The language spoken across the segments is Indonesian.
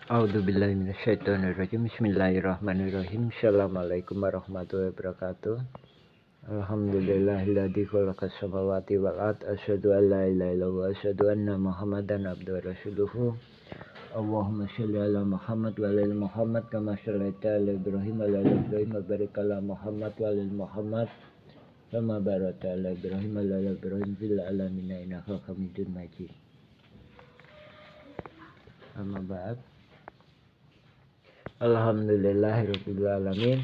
A'udzubillahi minasyaitonirrajim. Bismillahirrahmanirrahim. Assalamualaikum warahmatullahi wabarakatuh. Alhamdulillahilladzi khalaqas samawati wal ard. Asyhadu an la ilaha illallah wa asyhadu anna Muhammadan abduhu wa rasuluhu. Allahumma shalli ala Muhammad wa ala ali Muhammad kama shallaita ala Ibrahim wa ala ali Ibrahim wa barik ala Muhammad wa ala ali Muhammad kama barakta ala Ibrahim wa ala ali Ibrahim fil alamin innaka Hamidum Majid. Amma ba'd. Alhamdulillahirabbil alamin.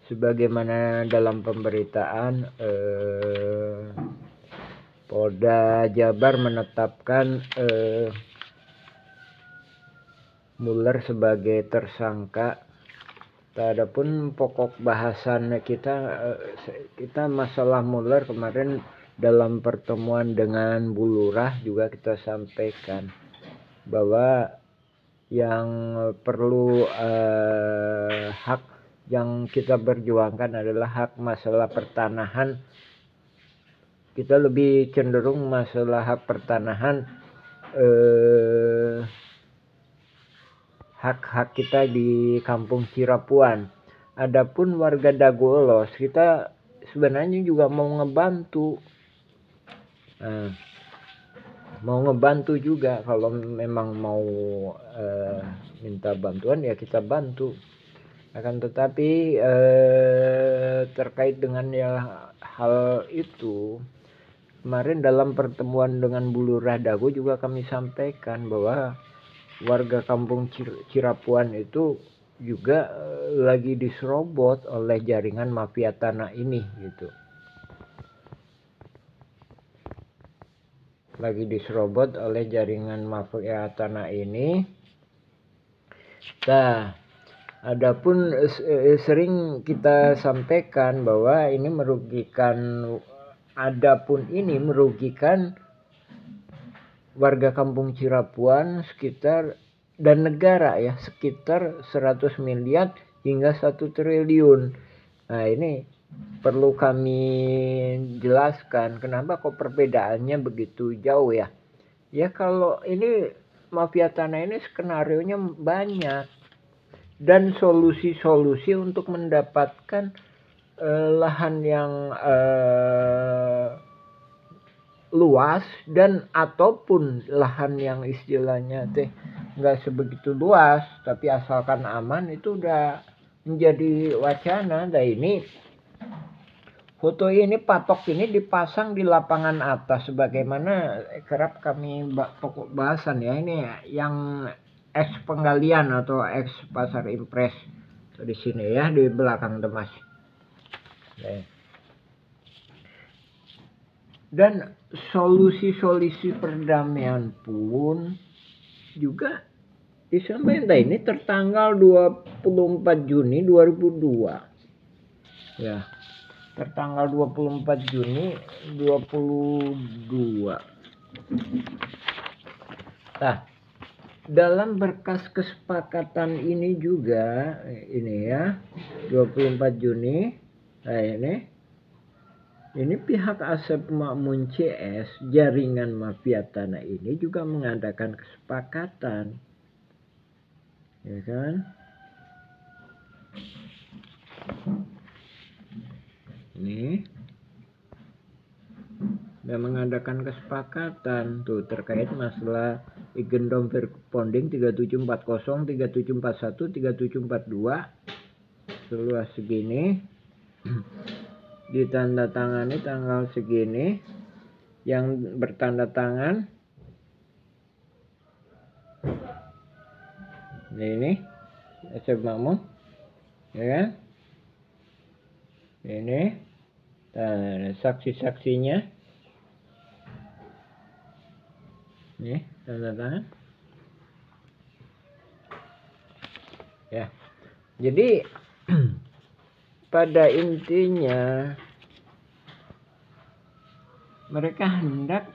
Sebagaimana dalam pemberitaan Polda Jabar menetapkan Muller sebagai tersangka. Adapun pokok bahasan kita masalah Muller kemarin dalam pertemuan dengan Bu Lurah juga kita sampaikan bahwa yang perlu hak yang kita perjuangkan adalah hak masalah pertanahan. Kita lebih cenderung masalah hak pertanahan, hak-hak kita di Kampung Cirapuan. Adapun warga Dagolos kita sebenarnya juga mau ngebantu. Mau ngebantu juga, kalau memang mau minta bantuan ya kita bantu. Akan tetapi terkait dengan hal itu, kemarin dalam pertemuan dengan Bu Lurah Dago juga kami sampaikan bahwa warga Kampung Cirapuan itu juga lagi diserobot oleh jaringan mafia tanah ini gitu. Lagi diserobot oleh jaringan mafia tanah ini. Nah, adapun sering kita sampaikan bahwa ini merugikan, adapun ini merugikan warga Kampung Cirapuan sekitar dan negara ya sekitar 100 miliar hingga 1 triliun. Nah, ini perlu kami jelaskan kenapa kok perbedaannya begitu jauh ya. Ya kalau ini mafia tanah ini skenarionya banyak dan solusi-solusi untuk mendapatkan lahan yang luas dan ataupun lahan yang istilahnya nggak sebegitu luas tapi asalkan aman itu udah menjadi wacana. Nah, ini foto ini, patok ini dipasang di lapangan atas sebagaimana kerap kami pokok bahasan ya. Ini yang ex penggalian atau ex pasar impres di sini ya, di belakang Demas. Dan solusi-solusi perdamaian pun juga disampaikan. Nah, ini tertanggal 24 Juni 2002 ya, tertanggal 24 Juni 2022. Nah, dalam berkas kesepakatan ini juga ini ya 24 Juni. Nah, ini pihak Asep Makmun CS jaringan mafia tanah ini juga mengadakan kesepakatan, ya kan? Ini dan mengadakan kesepakatan tuh terkait masalah Igendom Verponding 3740, 3741, 3742 seluas segini ditandatangani tanggal segini. Yang bertanda tangan ini Asep Makmun, ya kan? Ini saksi-saksinya, nih tanda tangan ya. Jadi pada intinya mereka hendak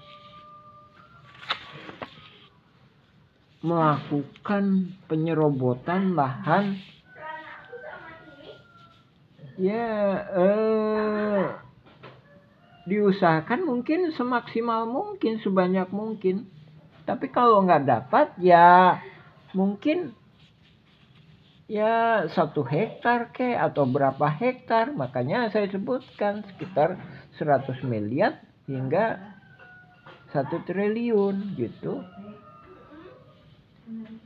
melakukan penyerobotan lahan ya, diusahakan mungkin semaksimal mungkin, sebanyak mungkin. Tapi kalau nggak dapat ya mungkin ya 1 hektar atau berapa hektar. Makanya saya sebutkan sekitar 100 miliar hingga 1 triliun gitu.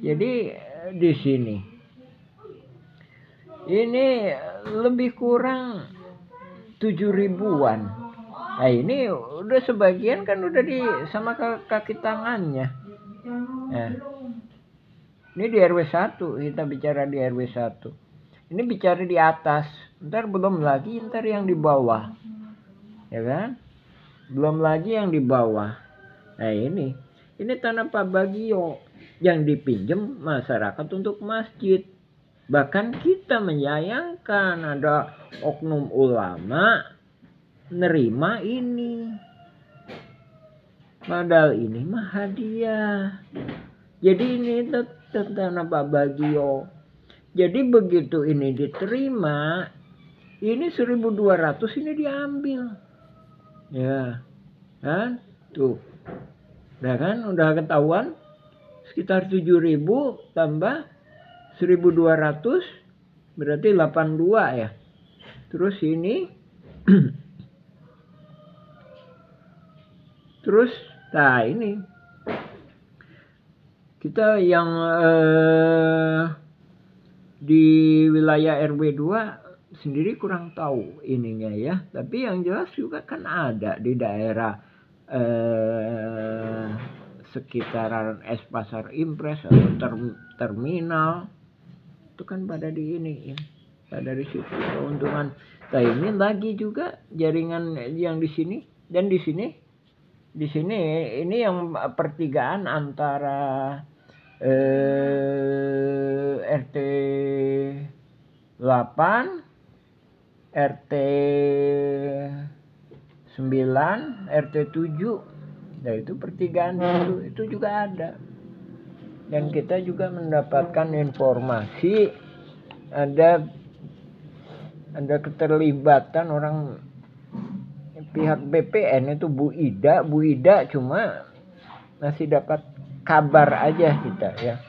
Jadi di sini ini lebih kurang 7 ribuan. Nah ini udah sebagian kan udah di sama kaki tangannya. Nah, ini di RW 1, kita bicara di RW 1. Ini bicara di atas, ntar belum lagi ntar yang di bawah. Ya kan? Belum lagi yang di bawah. Nah ini tanah Pak Bagio yang dipinjam masyarakat untuk masjid. Bahkan kita menyayangkan ada oknum ulama nerima ini. Padahal ini mah hadiah. Jadi ini tanah Pak Bagio. Jadi begitu ini diterima, ini 1.200 ini diambil. Ya, kan? Tuh. Udah kan? Udah ketahuan sekitar 7.000 tambah 1.200 berarti 82 ya. Terus ini terus nah ini kita yang di wilayah RW 2 sendiri kurang tahu ininya ya. Tapi yang jelas juga kan ada di daerah sekitaran Es Pasar Impres atau terminal itu kan pada di ini ya. Pada di situ keuntungan. Nah ini lagi juga jaringan yang di sini dan di sini ini yang pertigaan antara RT 8, RT 9, RT 7. Nah itu pertigaan itu juga ada. Dan kita juga mendapatkan informasi ada keterlibatan orang pihak BPN itu Bu Ida cuma masih dapat kabar aja kita ya.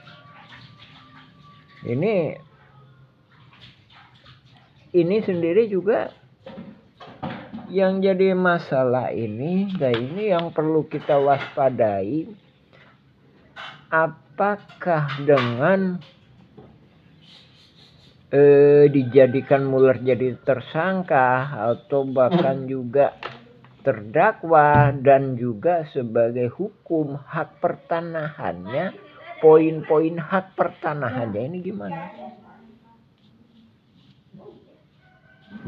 Ini sendiri juga yang jadi masalah ini. Nah ini yang perlu kita waspadai. Apakah dengan dijadikan Muller jadi tersangka atau bahkan juga terdakwa dan juga sebagai hukum hak pertanahannya, poin-poin hak pertanahannya ini gimana?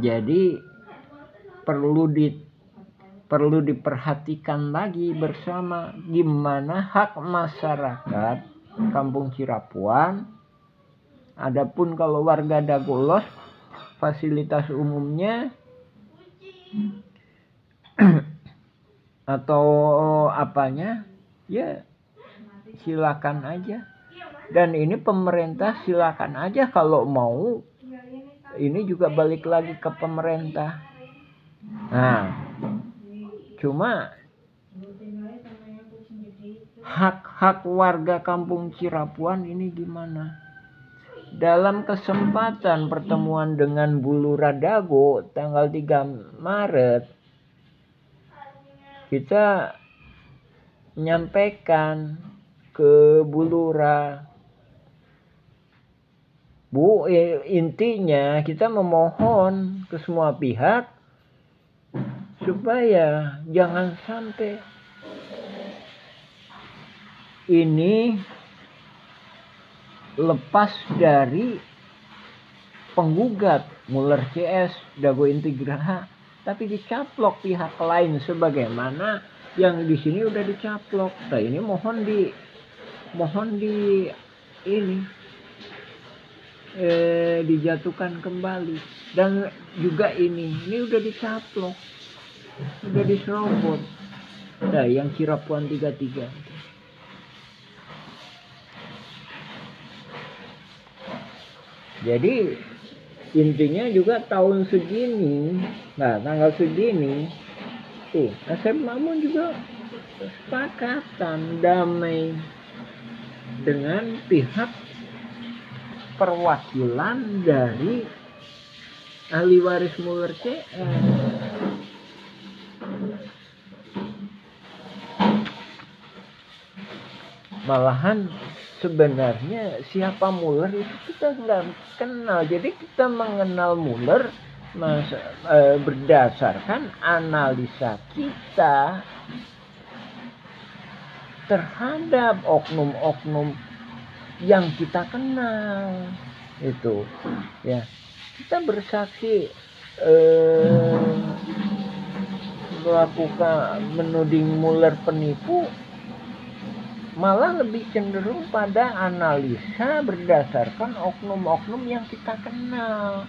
Jadi perlu diperhatikan lagi bersama gimana hak masyarakat Kampung Cirapuan. Adapun kalau warga Dagolos fasilitas umumnya atau apanya ya silakan aja. Dan ini pemerintah silakan aja kalau mau. Ini juga balik lagi ke pemerintah. Nah, cuma hak-hak warga Kampung Cirapuan ini gimana? Dalam kesempatan pertemuan dengan Bu Lurah Dago tanggal 3 Maret kita menyampaikan ke Bu Lurah, Bu, intinya kita memohon ke semua pihak supaya jangan sampai ini lepas dari penggugat Muller CS, Dago Integraha, tapi dicaplok pihak lain sebagaimana yang di sini udah dicaplok. Nah ini mohon di ini dijatuhkan kembali. Dan juga ini udah dicaplok, udah diserobot. Nah yang Cirapuan 33. Jadi intinya juga tahun segini, nah tanggal segini, tuh Asep Mamun juga kesepakatan damai dengan pihak perwakilan dari ahli waris Muller CS. Malahan sebenarnya siapa Muller itu kita nggak kenal. Jadi kita mengenal Muller berdasarkan analisa kita terhadap oknum-oknum yang kita kenal. Itu ya, kita bersaksi melakukan menuding Muller penipu, malah lebih cenderung pada analisa berdasarkan oknum-oknum yang kita kenal.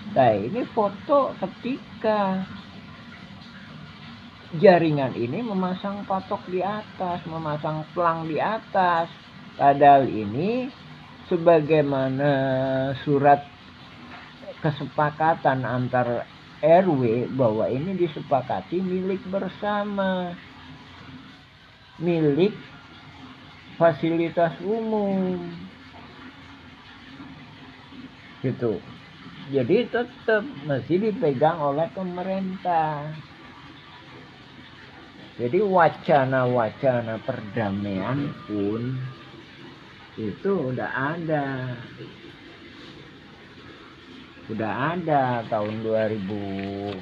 Nah, ini foto ketika jaringan ini memasang patok di atas, memasang pelang di atas. Padahal ini sebagaimana surat kesepakatan antar RW bahwa ini disepakati milik bersama, milik fasilitas umum gitu. Jadi tetap masih dipegang oleh pemerintah. Jadi wacana-wacana perdamaian pun itu udah ada tahun 2022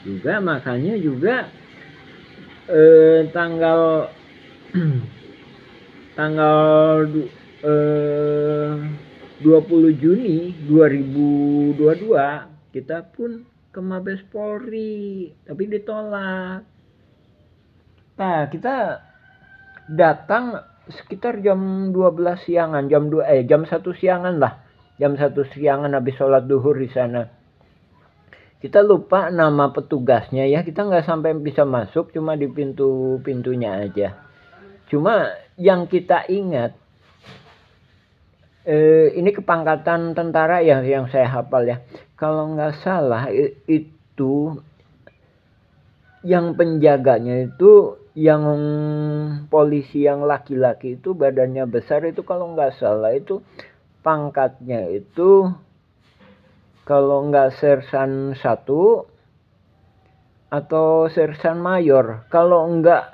juga. Makanya juga tanggal 20 Juni 2022 kita pun ke Mabes Polri, tapi ditolak. Nah, kita datang sekitar jam 12 siangan, jam 1 siangan lah. Jam 1 siangan habis sholat duhur di sana. Kita lupa nama petugasnya ya, kita nggak sampai bisa masuk, cuma di pintunya aja. Cuma yang kita ingat, ini kepangkatan tentara ya yang saya hafal ya. Kalau nggak salah itu yang penjaganya itu, yang polisi yang laki-laki itu badannya besar itu, kalau nggak salah itu pangkatnya itu kalau nggak sersan 1 atau sersan mayor, kalau nggak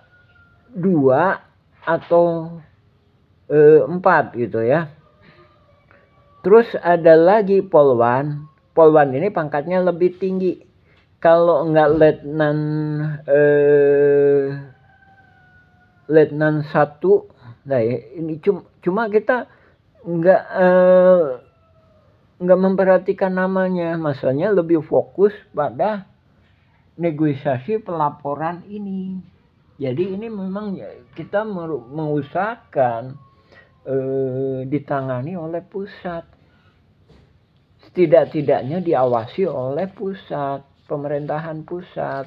2 atau 4 gitu ya. Terus ada lagi polwan ini pangkatnya lebih tinggi, kalau nggak letnan 1. Nah ini cuma kita nggak memperhatikan namanya, masalahnya lebih fokus pada negosiasi pelaporan ini. Jadi ini memang kita mengusahakan ditangani oleh pusat, setidak-tidaknya diawasi oleh pusat, pemerintahan pusat.